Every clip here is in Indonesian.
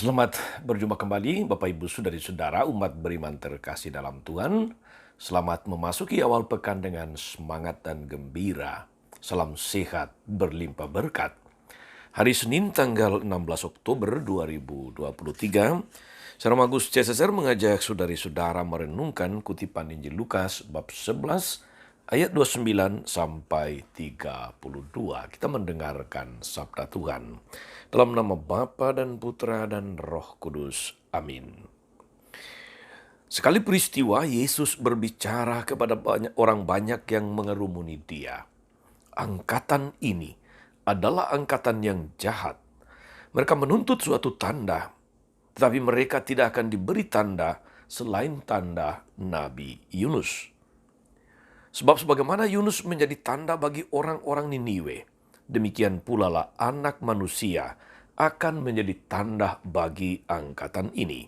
Selamat berjumpa kembali Bapak Ibu Saudari-saudara umat beriman terkasih dalam Tuhan. Selamat memasuki awal pekan dengan semangat dan gembira. Salam sehat berlimpah berkat. Hari Senin tanggal 16 Oktober 2023, Saudara Magus CSSR mengajak saudari-saudara merenungkan kutipan Injil Lukas bab 11 ayat 29 sampai 32. Kita mendengarkan sabda Tuhan. Dalam nama Bapa dan Putra dan Roh Kudus. Amin. Sekali peristiwa Yesus berbicara kepada orang banyak yang mengerumuni dia. Angkatan ini adalah angkatan yang jahat. Mereka menuntut suatu tanda, tetapi mereka tidak akan diberi tanda selain tanda Nabi Yunus. Sebab sebagaimana Yunus menjadi tanda bagi orang-orang Niniwe, demikian pula lah Anak Manusia akan menjadi tanda bagi angkatan ini.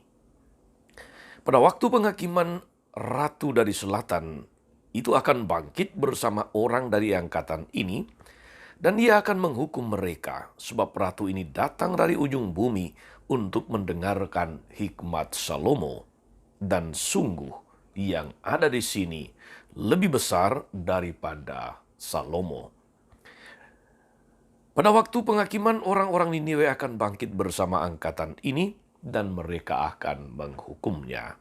Pada waktu penghakiman, Ratu dari Selatan itu akan bangkit bersama orang dari angkatan ini, dan ia akan menghukum mereka, sebab Ratu ini datang dari ujung bumi untuk mendengarkan hikmat Salomo. Dan sungguh yang ada di sini lebih besar daripada Salomo. Pada waktu penghakiman, orang-orang Niniwe akan bangkit bersama angkatan ini dan mereka akan menghukumnya.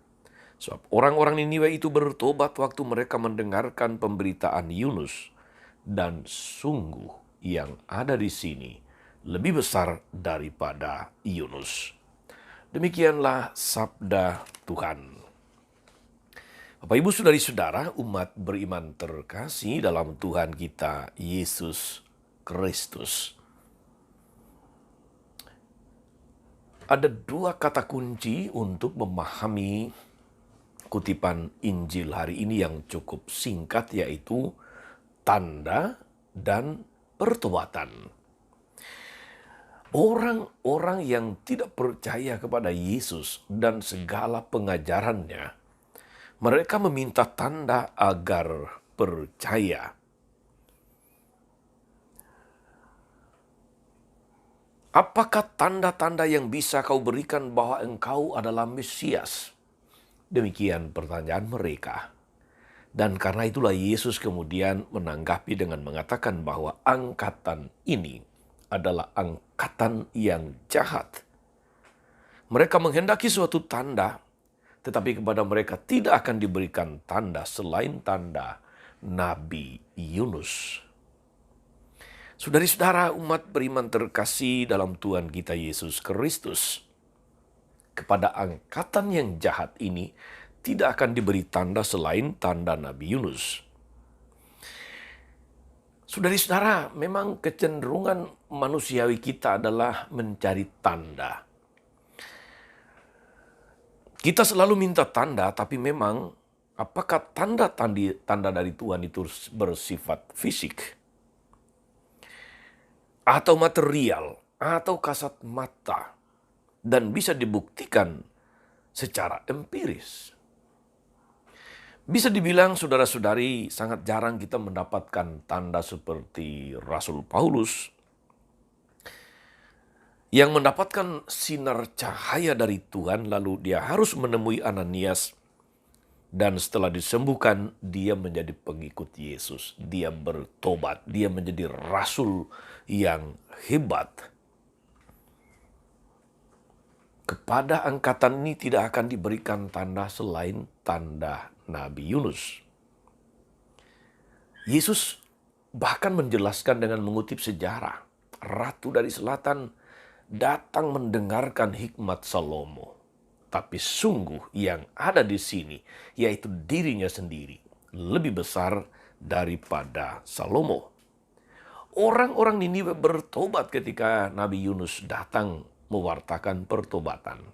Sebab orang-orang Niniwe itu bertobat waktu mereka mendengarkan pemberitaan Yunus. Dan sungguh yang ada di sini lebih besar daripada Yunus. Demikianlah sabda Tuhan. Bapak Ibu Saudari-saudara umat beriman terkasih dalam Tuhan kita Yesus Kristus. Ada dua kata kunci untuk memahami kutipan Injil hari ini yang cukup singkat, yaitu tanda dan pertobatan. Orang-orang yang tidak percaya kepada Yesus dan segala pengajarannya, mereka meminta tanda agar percaya. Apakah tanda-tanda yang bisa kau berikan bahwa engkau adalah Mesias? Demikian pertanyaan mereka. Dan karena itulah Yesus kemudian menanggapi dengan mengatakan bahwa angkatan ini adalah angkatan yang jahat. Mereka menghendaki suatu tanda, tetapi kepada mereka tidak akan diberikan tanda selain tanda Nabi Yunus. Saudari-saudara umat beriman terkasih dalam Tuhan kita Yesus Kristus, kepada angkatan yang jahat ini tidak akan diberi tanda selain tanda Nabi Yunus. Saudari-saudara, memang kecenderungan manusiawi kita adalah mencari tanda. Kita selalu minta tanda, tapi memang apakah tanda dari Tuhan itu bersifat fisik? Atau material, atau kasat mata, dan bisa dibuktikan secara empiris. Bisa dibilang saudara-saudari sangat jarang kita mendapatkan tanda seperti Rasul Paulus yang mendapatkan sinar cahaya dari Tuhan, lalu dia harus menemui Ananias, dan setelah disembuhkan dia menjadi pengikut Yesus. Dia bertobat, dia menjadi rasul yang hebat. Kepada angkatan ini tidak akan diberikan tanda selain tanda Nabi Yunus. Yesus bahkan menjelaskan dengan mengutip sejarah. Ratu dari Selatan datang mendengarkan hikmat Salomo. Tapi sungguh yang ada di sini, yaitu dirinya sendiri, lebih besar daripada Salomo. Orang-orang Niniwe bertobat ketika Nabi Yunus datang mewartakan pertobatan.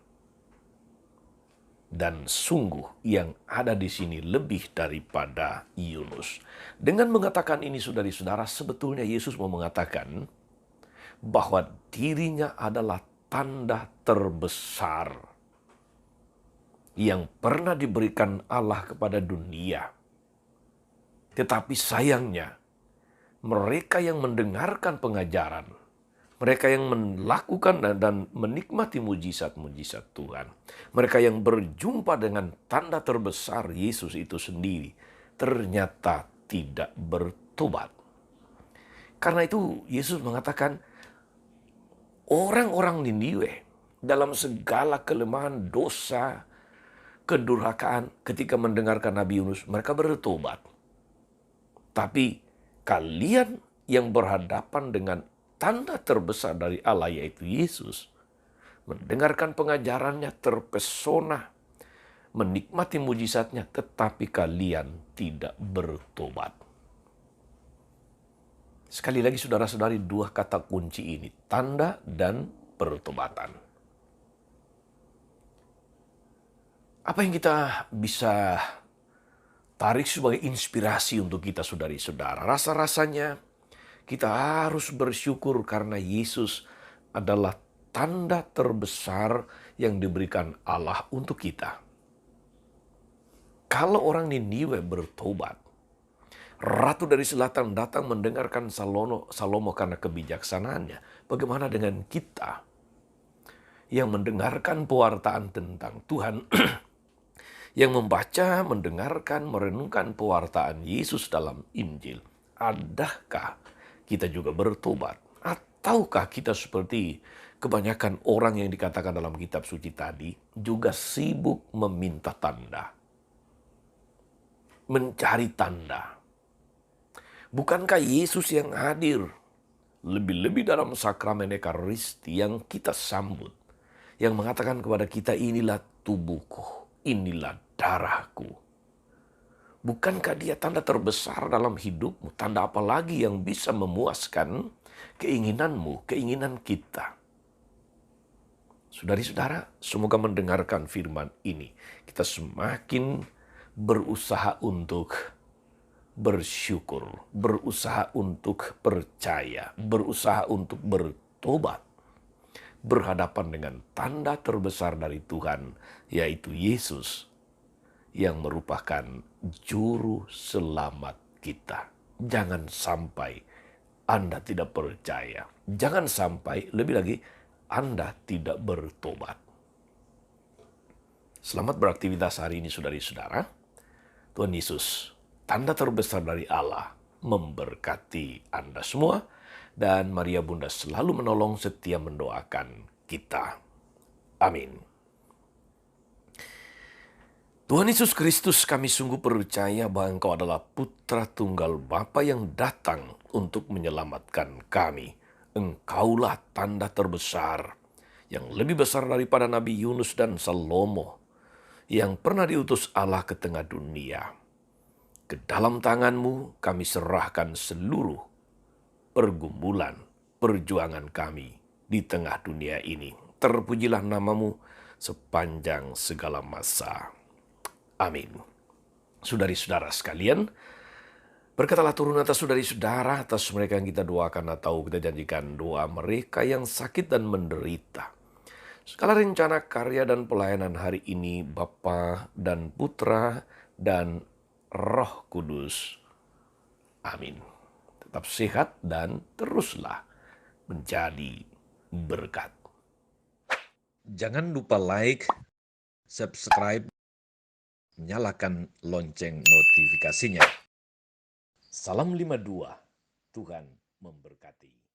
Dan sungguh yang ada di sini lebih daripada Yunus. Dengan mengatakan ini saudari-saudara, sebetulnya Yesus mau mengatakan bahwa dirinya adalah tanda terbesar yang pernah diberikan Allah kepada dunia. Tetapi sayangnya, mereka yang mendengarkan pengajaran Mereka yang melakukan dan menikmati mujizat-mujizat Tuhan. Mereka yang berjumpa dengan tanda terbesar Yesus itu sendiri, ternyata tidak bertobat. Karena itu Yesus mengatakan, orang-orang Niniwe dalam segala kelemahan, dosa, kedurhakaan, ketika mendengarkan Nabi Yunus, mereka bertobat. Tapi kalian yang berhadapan dengan tanda terbesar dari Allah, yaitu Yesus, mendengarkan pengajarannya, terpesona, menikmati mujizatnya, tetapi kalian tidak bertobat. Sekali lagi saudara-saudari, dua kata kunci ini, tanda dan pertobatan. Apa yang kita bisa tarik sebagai inspirasi untuk kita saudari-saudara? Rasa-rasanya kita harus bersyukur karena Yesus adalah tanda terbesar yang diberikan Allah untuk kita. Kalau orang Niniwe bertobat, Ratu dari Selatan datang mendengarkan Salomo karena kebijaksanaannya. Bagaimana dengan kita yang mendengarkan pewartaan tentang Tuhan, yang membaca, mendengarkan, merenungkan pewartaan Yesus dalam Injil? Adakah kita juga bertobat? Ataukah kita seperti kebanyakan orang yang dikatakan dalam kitab suci tadi, juga sibuk meminta tanda, mencari tanda? Bukankah Yesus yang hadir, lebih-lebih dalam sakramen Ekaristi yang kita sambut, yang mengatakan kepada kita, inilah tubuhku, inilah darahku. Bukankah dia tanda terbesar dalam hidupmu? Tanda apa lagi yang bisa memuaskan keinginanmu, keinginan kita? Saudari-saudara, semoga mendengarkan firman ini, kita semakin berusaha untuk bersyukur, berusaha untuk percaya, berusaha untuk bertobat, berhadapan dengan tanda terbesar dari Tuhan, yaitu Yesus, yang merupakan juru selamat kita. Jangan sampai Anda tidak percaya. Jangan sampai, lebih lagi, Anda tidak bertobat. Selamat beraktivitas hari ini, saudari-saudara. Tuhan Yesus, tanda terbesar dari Allah, memberkati Anda semua. Dan Maria Bunda selalu menolong, setia mendoakan kita. Amin. Tuhan Yesus Kristus, kami sungguh percaya bahwa Engkau adalah Putra Tunggal Bapa yang datang untuk menyelamatkan kami. Engkaulah tanda terbesar, yang lebih besar daripada Nabi Yunus dan Salomo, yang pernah diutus Allah ke tengah dunia. Ke dalam tangan-Mu kami serahkan seluruh pergumulan, perjuangan kami di tengah dunia ini. Terpujilah nama-Mu sepanjang segala masa. Amin. Saudari-saudara sekalian, berkatalah turun atas saudari-saudara, atas mereka yang kita doakan atau kita janjikan doa, mereka yang sakit dan menderita. Segala rencana, karya, dan pelayanan hari ini, Bapa dan Putra dan Roh Kudus. Amin. Tetap sehat dan teruslah menjadi berkat. Jangan lupa like, subscribe, nyalakan lonceng notifikasinya. Salam 52, Tuhan memberkati.